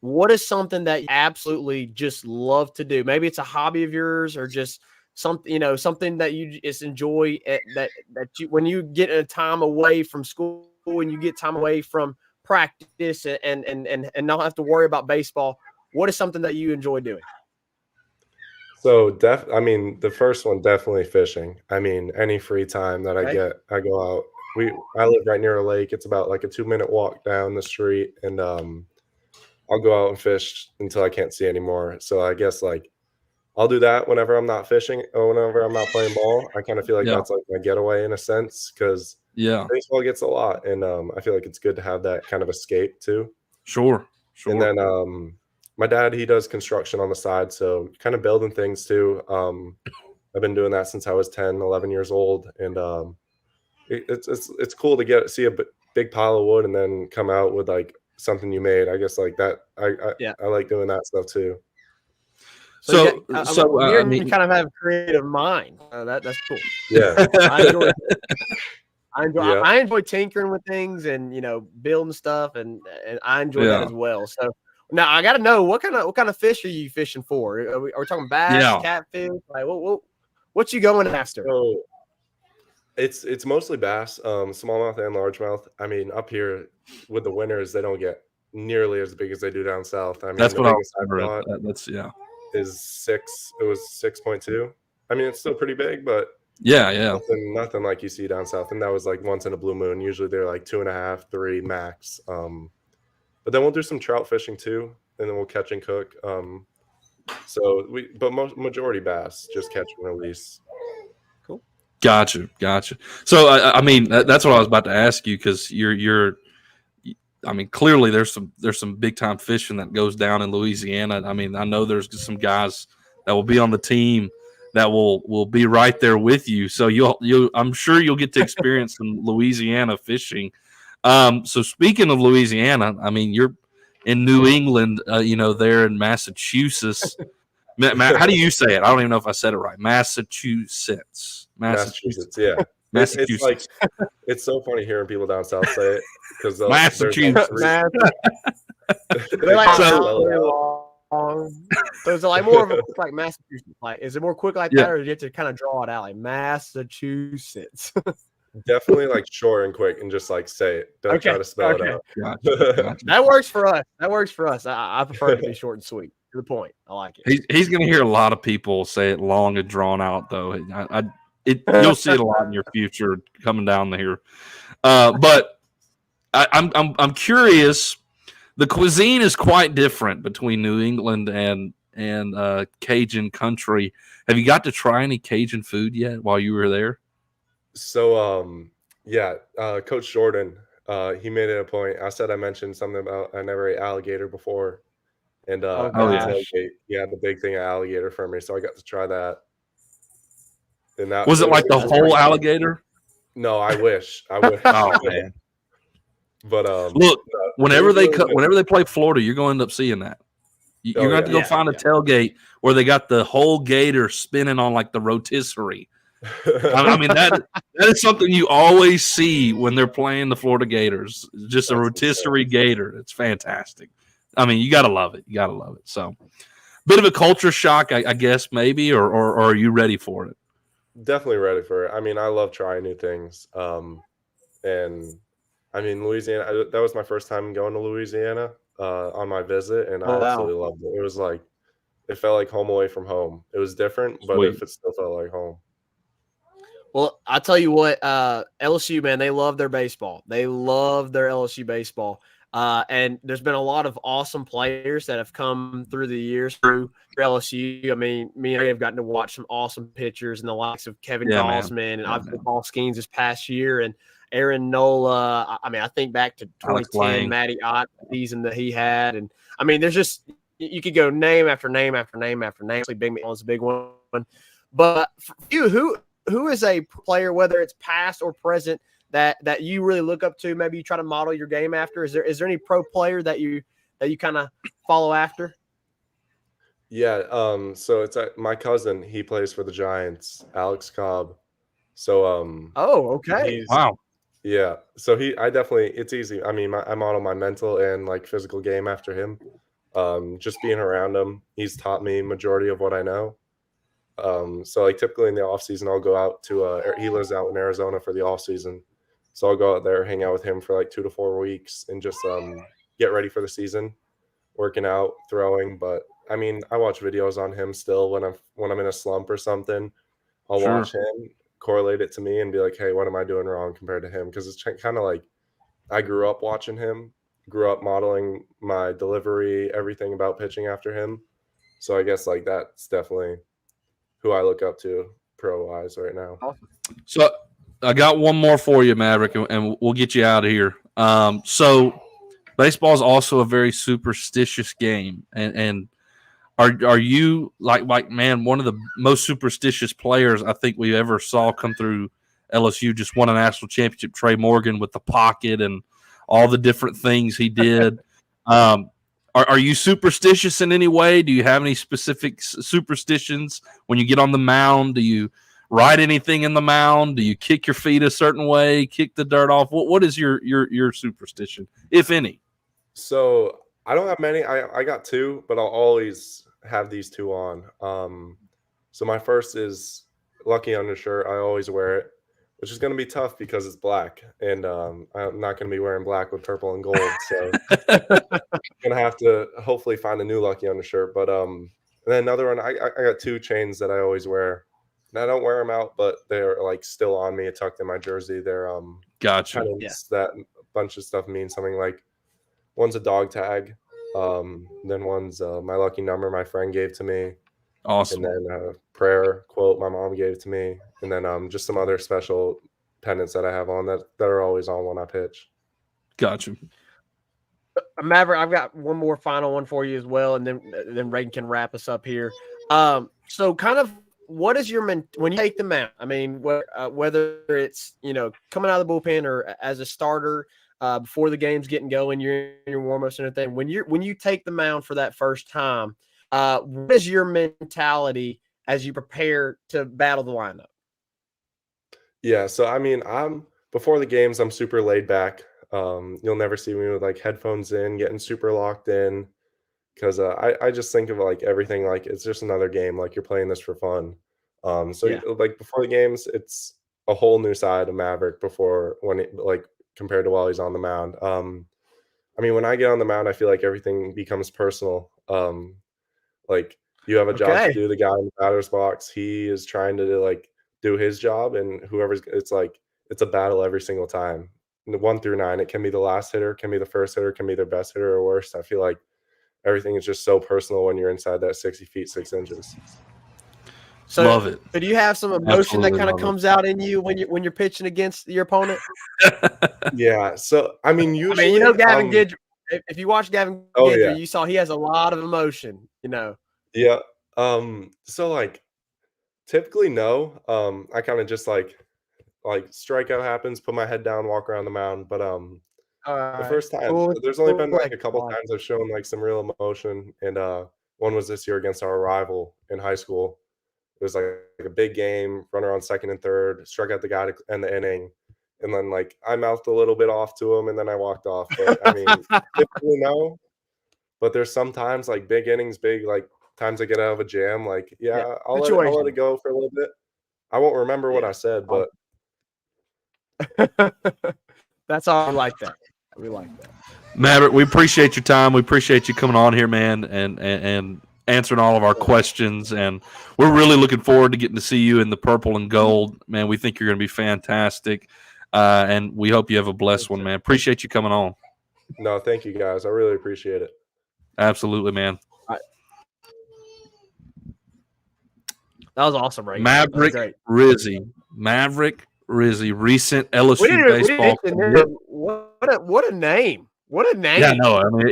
what is something that you absolutely just love to do? Maybe it's a hobby of yours or just something that you just enjoy that you, when you get a time away from school and you get time away from practice and not have to worry about baseball. What is something that you enjoy doing? So I mean, the first one definitely fishing. I mean, any free time that I Okay. get, I go out. I live right near a lake. It's about like a 2-minute walk down the street, and I'll go out and fish until I can't see anymore. So I guess like I'll do that whenever I'm not fishing or whenever I'm not playing ball. I kind of feel like Yeah, that's like my getaway in a sense because yeah, baseball gets a lot, and I feel like it's good to have that kind of escape too. sure. And then my dad, he does construction on the side, so kind of building things too. I've been doing that since I was 10, 11 years old, and it's cool to see a big pile of wood and then come out with like something you made. I guess like that. Yeah. I like doing that stuff too. So, I'm I hearing mean, you kind of have a creative mind. That's cool. Yeah, I enjoy yeah. I enjoy tinkering with things and building stuff and I enjoy that Yeah. as well. So now I got to know what kind of fish are you fishing for? Are we talking bass, Yeah. catfish? Like what you going after? So it's mostly bass, smallmouth and largemouth. I mean, up here with the winters, they don't get nearly as big as they do down south. I mean, That's the what I was biggest I wondering. caught That's yeah. is 6. It was 6.2. I mean, it's still pretty big, but Yeah. nothing like you see down south. And that was like once in a blue moon. Usually they're like 2.5, 3 max. But then we'll do some trout fishing too, and then we'll catch and cook. But majority bass, just catch and release. Cool. Gotcha. So I mean, that's what I was about to ask you because you're. I mean, clearly there's some big time fishing that goes down in Louisiana. I mean, I know there's some guys that will be on the team that will be right there with you. So I'm sure you'll get to experience some Louisiana fishing. So speaking of Louisiana, I mean, you're in New England, there in Massachusetts. How do you say it? I don't even know if I said it right. Massachusetts, Yeah. Massachusetts. It's like it's so funny hearing people down south say it because Massachusetts. They're like So- really long. So is it like more of a like Massachusetts? Like, is it more quick like Yeah. that, or do you have to kind of draw it out like Massachusetts? Definitely like short and quick and just like say it. Don't try to spell it out. Gotcha. That works for us. That works for us. I prefer it to be short and sweet. To the point. I like it. He's going to hear a lot of people say it long and drawn out, though. You'll see it a lot in your future coming down here. But I'm curious. The cuisine is quite different between New England and Cajun country. Have you got to try any Cajun food yet while you were there? So Coach Jordan, he made it a point. I mentioned something about I never ate alligator before. And Oh, at the gosh. tailgate, he had the big thing of alligator for me, so I got to try that. And that Was it like the whole alligator? No, I wish. I wish. Oh man! But Look, whenever it was really they play Florida, you're going to end up seeing that. You're going to have to go find a tailgate where they got the whole gator spinning on like the rotisserie. I mean that is something you always see when they're playing the Florida Gators. Just a rotisserie gator. It's fantastic. I mean, you got to love it. You got to love it. So, bit of a culture shock, I guess, maybe, or are you ready for it? Definitely ready for it. I mean, I love trying new things. And I mean, Louisiana, that was my first time going to Louisiana on my visit, and I absolutely loved it. It was like, it felt like home away from home. It was different, but it still felt like home. Well, I'll tell you what, LSU, man, they love their baseball. They love their LSU baseball. And there's been a lot of awesome players that have come through the years through LSU. I mean, me and Ray have gotten to watch some awesome pitchers and the likes of Kevin Gausman and obviously Paul Skeens this past year and Aaron Nola. I mean, I think back to 2010, Matty Ott season that he had. And I mean, there's just you could go name after name after name after name. Actually, Big McMillan's a big one. But for you, who is a player, whether it's past or present, that you really look up to, maybe you try to model your game after? Is there any pro player that you kind of follow after? Yeah, so it's my cousin, he plays for the Giants, Alex Cobb. So oh, okay. Wow. Yeah. So it's easy. I mean, I model my mental and like physical game after him. Just being around him, he's taught me majority of what I know. So like typically in the off season, I'll go out to he lives out in Arizona for the off season. So I'll go out there, hang out with him for like 2 to 4 weeks and just get ready for the season, working out, throwing. But I mean, I watch videos on him still when I'm in a slump or something. I'll watch him, correlate it to me, and be like, hey, what am I doing wrong compared to him? Because it's kind of like I grew up watching him, grew up modeling my delivery, everything about pitching after him. So I guess like that's definitely who I look up to pro-wise right now. So I got one more for you, Maverick, and we'll get you out of here. So baseball is also a very superstitious game, and are you like man, one of the most superstitious players I think we ever saw come through LSU? Just won a national championship, Trey Morgan, with the pocket and all the different things he did. Are you superstitious in any way? Do you have any specific superstitions when you get on the mound? Do you write anything in the mound? Do you kick your feet a certain way, kick the dirt off? What is your superstition, if any? So I don't have many. I got 2, but I'll always have these 2 on. So my first is lucky undershirt. I always wear it, which is going to be tough because it's black, and I'm not going to be wearing black with purple and gold. So I'm going to have to hopefully find a new lucky undershirt. But and then another one, I got 2 chains that I always wear. And I don't wear them out, but they're like still on me, tucked in my jersey. They're gotcha. That bunch of stuff means something. Like one's a dog tag, then one's my lucky number my friend gave to me. Awesome. And then a prayer quote my mom gave to me, and then just some other special pendants that I have on that are always on when I pitch. Gotcha. Maverick, I've got one more final one for you as well, and then Reagan can wrap us up here. So kind of what is your when you take the mound? I mean, whether it's coming out of the bullpen or as a starter before the game's getting going, you're in your warm-ups and everything. When you take the mound for that first time, what is your mentality as you prepare to battle the lineup? Yeah, so I mean, before the games, I'm super laid back. You'll never see me with like headphones in, getting super locked in. because I just think of like everything like it's just another game. Like you're playing this for fun. So Yeah. like before the games, it's a whole new side of Maverick before when it, like compared to while he's on the mound. I mean, when I get on the mound, I feel like everything becomes personal. Like you have a job to Okay. do. The guy in the batter's box, he is trying to like do his job, and whoever's it's like it's a battle every single time. 1 through 9, it can be the last hitter, can be the first hitter, can be their best hitter or worst. I feel like everything is just so personal when you're inside that 60 feet 6 inches. So, Love it. do you have some emotion Absolutely that kind of love it. comes out in you when you're pitching against your opponent? Yeah. So I mean, I mean, you know, usually, Gavin Gidry. If you watch Gavin oh Gidry, yeah, you saw he has a lot of emotion. You know. yeah. So like typically no. I kind of just like strikeout happens, put my head down, walk around the mound. But All the right. first time, Cool. there's only been like Like, a couple times I've shown like some real emotion, and one was this year against our rival in high school. It was like a big game, runner on second and third, struck out the guy to end the inning, and then like I mouthed a little bit off to him, and then I walked off. But I mean, typically no. But there's sometimes like big innings, big like times I get out of a jam. Like yeah, yeah, I'll let situation. it go for a little bit. I won't remember what Yeah. I said, but That's all. We like that. We like that. Maverick, we appreciate your time. We appreciate you coming on here, man, and answering all of our questions. And we're really looking forward to getting to see you in the purple and gold. Man, we think you're going to be fantastic. And we hope you have a blessed one, man. Appreciate you coming on. no, thank you guys. I really appreciate it. Absolutely, man. That was awesome, right? Mavrick Great. Rizy. Mavrick Rizy, recent We LSU didn't baseball. mention what a name. What a name. Yeah, no, I mean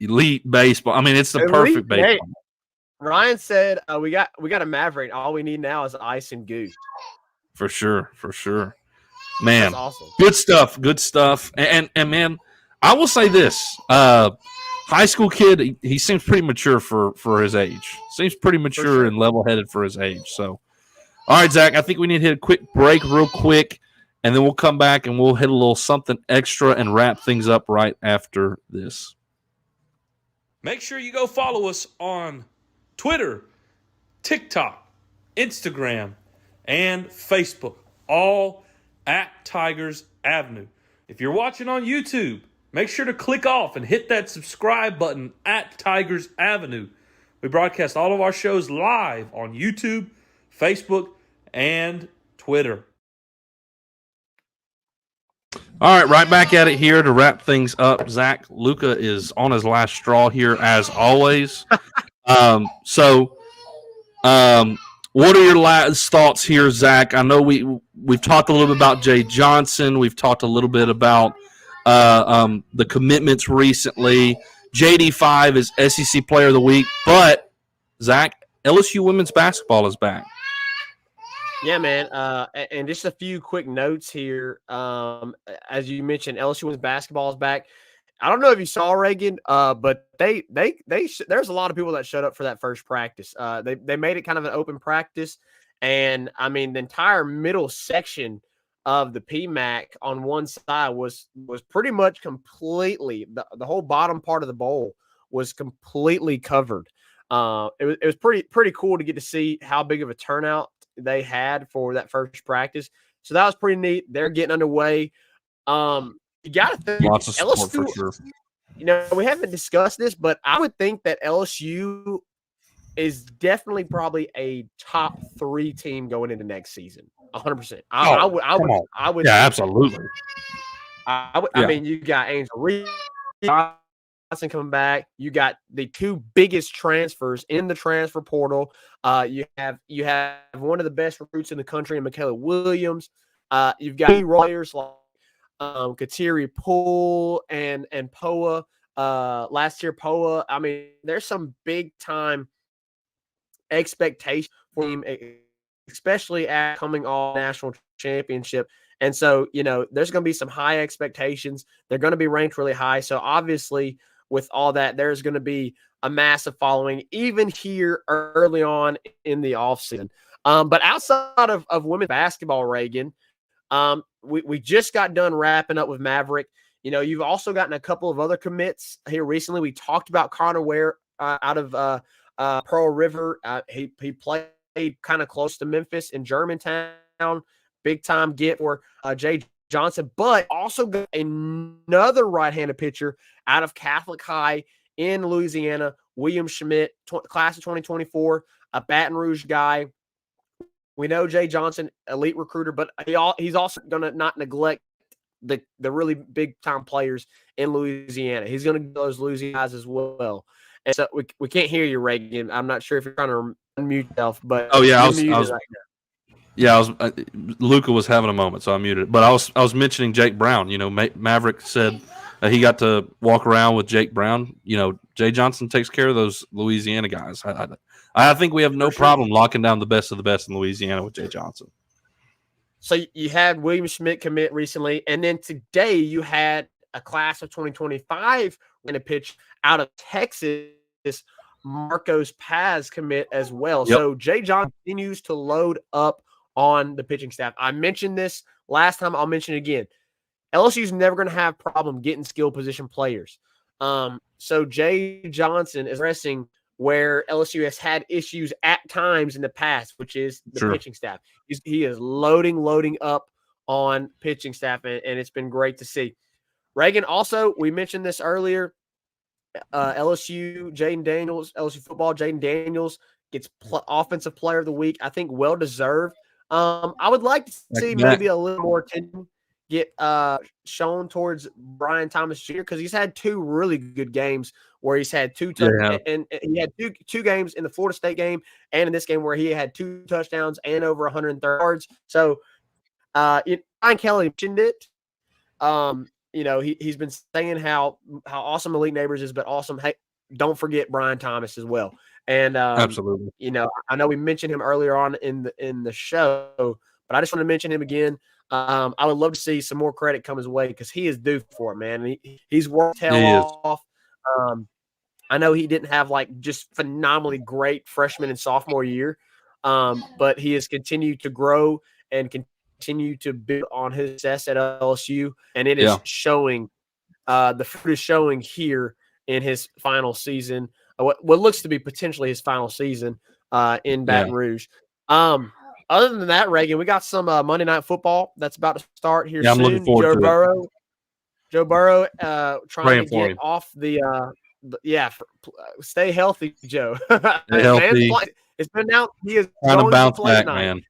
elite baseball. I mean, it's the Elite perfect name. baseball. Ryan said we got a Maverick. All we need now is ice and goo. For sure, for sure. Man, That's awesome. good stuff. And man, I will say this: high school kid, he seems pretty mature for his age. Seems pretty mature sure. and level headed for his age. So, all right, Zach, I think we need to hit a quick break, real quick, and then we'll come back and we'll hit a little something extra and wrap things up right after this. Make sure you go follow us on Twitter, TikTok, Instagram, and Facebook, all at Tigers Avenue. If you're watching on YouTube, make sure to click off and hit that subscribe button at Tigers Avenue. We broadcast all of our shows live on YouTube, Facebook, and Twitter. All right, right back at it here to wrap things up. Zach, Luca is on his last straw here as always. What are your last thoughts here, Zach? I know we've talked a little bit about Jay Johnson. We've talked a little bit about the commitments recently. JD5 is SEC Player of the Week, but Zach, LSU women's basketball is back. Yeah, man. And just a few quick notes here. As you mentioned, LSU women's basketball is back. I don't know if you saw Reagan, but there's a lot of people that showed up for that first practice. They made it kind of an open practice, and I mean the entire middle section of the PMAC on one side was pretty much completely the whole bottom part of the bowl was completely covered. It was pretty cool to get to see how big of a turnout they had for that first practice. So that was pretty neat. They're getting underway. You got to think Lots of support LSU, for sure. You know, we haven't discussed this, but I would think that LSU is definitely probably a top 3 team going into next season. 100%. I would. Yeah, absolutely. I mean, you got Angel Reed Johnson coming back. You got the 2 biggest transfers in the transfer portal. You have one of the best recruits in the country in Michaela Williams. You've got players like Kateri Poole and Poa. Last year, Poa. I mean, there's some big time expectation for him, especially at coming off national championship. And so, you know, there's going to be some high expectations. They're going to be ranked really high. So obviously, with all that, there's going to be a massive following, even here early on in the offseason. But outside of women's basketball, Reagan, we just got done wrapping up with Maverick. You know, you've also gotten a couple of other commits here recently. We talked about Connor Ware out of Pearl River. He played kind of close to Memphis in Germantown. Big time get for Jay Johnson, but also got another right-handed pitcher out of Catholic High in Louisiana, William Schmidt, class of 2024, a Baton Rouge guy. We know Jay Johnson, elite recruiter, but he's also going to not neglect the really big-time players in Louisiana. He's going to get those Louisiana guys as well. And so we can't hear you, Reagan. I'm not sure if you're trying to unmute yourself, but I was right Yeah, Luca was having a moment, so I muted it. But I was mentioning Jake Brown. You know, Maverick said he got to walk around with Jake Brown. You know, Jay Johnson takes care of those Louisiana guys. I think we have no problem locking down the best of the best in Louisiana with Jay Johnson. So you had William Schmidt commit recently, and then today you had a class of 2025 in a pitch out of Texas, Marcos Paz commit as well. Yep. So Jay Johnson continues to load up on the pitching staff. I mentioned this last time. I'll mention it again. LSU's never going to have problem getting skill position players. So Jay Johnson is addressing where LSU has had issues at times in the past, which is the pitching staff. He is loading up on pitching staff, and it's been great to see. Reagan, also, we mentioned this earlier, LSU football, Jaden Daniels gets offensive player of the week. I think well-deserved. I would like to see maybe a little more attention get shown towards Brian Thomas Jr. because he's had two really good games where he's had and he had two games in the Florida State game and in this game where he had 2 touchdowns and over 130 yards. So Ryan Kelly mentioned it. You know, he's been saying how awesome Elite Neighbors is, but awesome. Hey, don't forget Brian Thomas as well. And absolutely, you know, I know we mentioned him earlier on in the show, but I just want to mention him again. I would love to see some more credit come his way because he is due for it, man. He's worked tail off. I know he didn't have like just phenomenally great freshman and sophomore year, but he has continued to grow and continue to build on his success at LSU, and it is showing. The fruit is showing here in his final season. What looks to be potentially his final season in Baton Rouge. Other than that, Reagan, we got some Monday Night Football that's about to start here soon. I'm looking forward to it. Joe Burrow trying to get off stay healthy, Joe. Stay healthy. It's been out. He is trying to bounce back, tonight. man.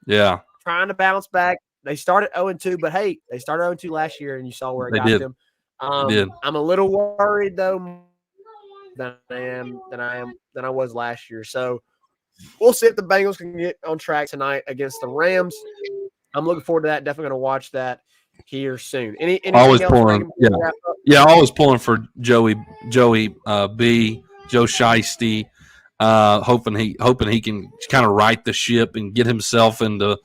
Yeah. Trying to bounce back. They started 0-2, but hey, they started 0-2 last year, and you saw where it got them. I'm a little worried though than I was last year. So we'll see if the Bengals can get on track tonight against the Rams. I'm looking forward to that. Definitely going to watch that here soon. Always pulling, always pulling for Joey B, Joe Shiesty. Hoping he can kind of right the ship and get himself into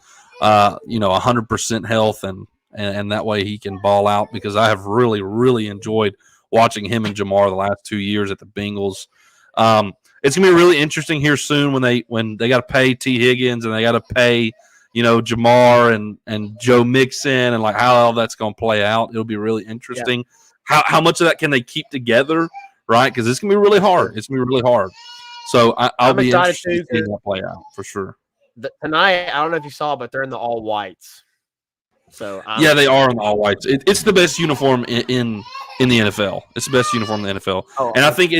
100% health and that way he can ball out, because I have really, really enjoyed watching him and Jamar the last 2 years at the Bengals. It's gonna be really interesting here soon when they got to pay T. Higgins and they got to pay Jamar and Joe Mixon, and like how all that's gonna play out. It'll be really interesting. How much of that can they keep together, right? Because it's gonna be really hard. It's gonna be really hard. So I'll be interested to see that play out for sure. Tonight, I don't know if you saw, but they're in the all whites. So they are in the all whites. It's the best uniform in the NFL. It's the best uniform in the NFL, and I think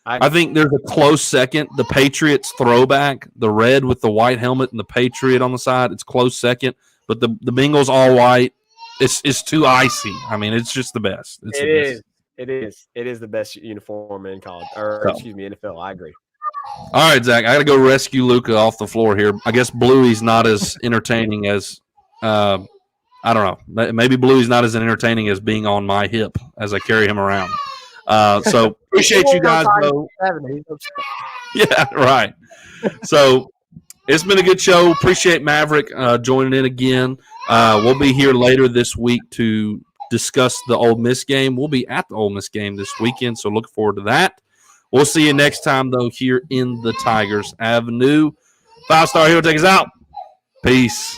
I think there's a close second. The Patriots throwback, the red with the white helmet and the Patriot on the side. It's close second, but the Bengals all white. It's too icy. I mean, it's just the best. It is the best uniform in college, NFL. I agree. All right, Zach, I got to go rescue Luca off the floor here. I guess Bluey's not as entertaining as I don't know. Maybe Bluey's not as entertaining as being on my hip as I carry him around. So appreciate you guys, though. Yeah, right. So it's been a good show. Appreciate Maverick joining in again. We'll be here later this week to discuss the Ole Miss game. We'll be at the Ole Miss game this weekend, so look forward to that. We'll see you next time, though, here in the Tigers Avenue. 5-Star Hero, take us out. Peace.